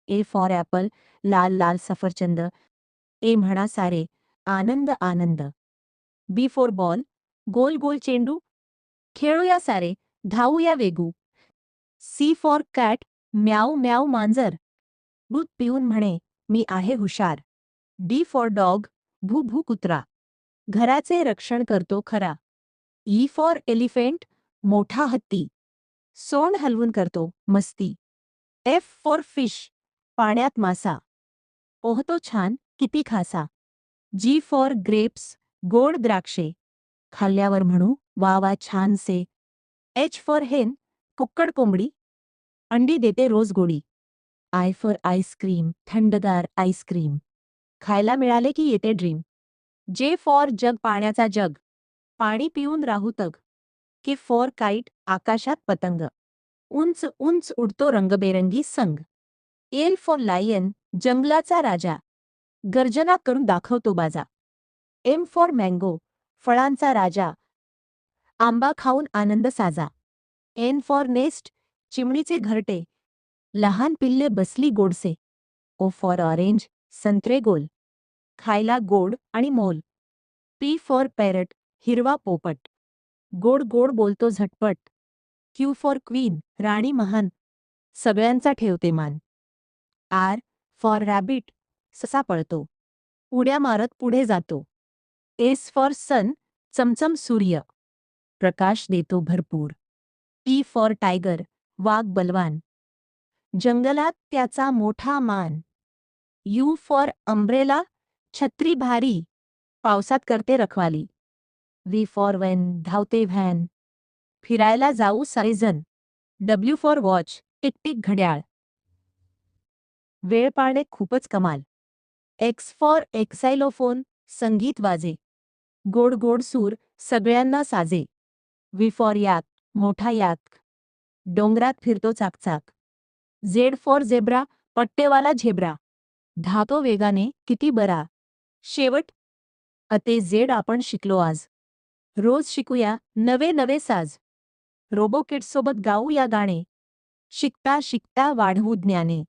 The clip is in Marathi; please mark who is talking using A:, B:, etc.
A: ए फॉर ॲपल, लाल लाल सफरचंद. ए म्हणा सारे, आनंद आनंद. बी फॉर बॉल, गोल गोल चेंडू. खेळूया सारे, धावूया वेगू. सी फॉर कॅट, म्याव म्याव मांजर. दूध पिऊन म्हणे, मी आहे हुशार. डी फॉर डॉग, भू भू कुत्रा. घराचे रक्षण करतो खरा. ई फॉर एलिफंट, मोठा हत्ती. सोंड हलवून करतो मस्ती. एफ फॉर फिश, पाण्यात मासा. पोहतो छान, किती खासा. जी फॉर ग्रेप्स, गोड द्राक्षे. खाल्ल्यावर म्हणू, वा वा छानसे. एच फॉर हेन, कुक्कड कोंबडी. अंडी देते रोज गोडी. आय फॉर आईस्क्रीम, थंडगार आईस्क्रीम. खायला मिळाले की येते ड्रीम. जे फॉर जग, पाण्याचा जग. पाणी पिऊन राहू तग. के फॉर काईट, आकाशात पतंग. उंच उंच उडतो रंगबेरंगी संग. एल फॉर लायन, जंगलाचा राजा. गर्जना करून दाखवतो बाजा. एम फॉर मँगो, फळांचा राजा. आंबा खाऊन आनंद साजा. एन फॉर नेस्ट, चिमणीचे घरटे. लहान पिल्ले बसली गोडसे. ओ फॉर ऑरेंज, संत्रे गोल. खायला गोड आणि मोल. पी फॉर पॅरट, हिरवा पोपट. गोड गोड बोलतो झटपट. क्यू फॉर क्वीन, राणी महान. सगळ्यांचा ठेवते मान. आर फॉर रॅबिट, ससा पळतो. उड्या मारत पुढे जातो. एस फॉर सन, चमचम सूर्य. प्रकाश देतो भरपूर. टी फॉर टायगर, वाघ बलवान. जंगलात त्याचा मोठा मान. यू फॉर अम्ब्रेला, छत्री भारी. पावसात करते रखवाली. व्ही फॉर वॅन, धावते व्हॅन. फिरायला जाऊ सारेजण. डब्ल्यू फॉर वॉच, टिकटिक घड्याळ. वेळ पाळणे खूपच कमाल. एक्स फॉर एक्सायलोफोन, संगीत वाजे. गोड गोड सूर, सगळ्यांना साजे. व्ही फॉर याक, मोठा याक. डोंगरात फिरतो चाकचाक. झेड फॉर झेब्रा, पट्टेवाला झेब्रा. धावतो वेगाने, किती बरा. शेवट अते झेड आपण शिकलो आज. रोज शिकूया नवे नवे साज. रोबोकिड्ससोबत गाऊया गाणे. शिकता शिकता वाढवू ज्ञाने.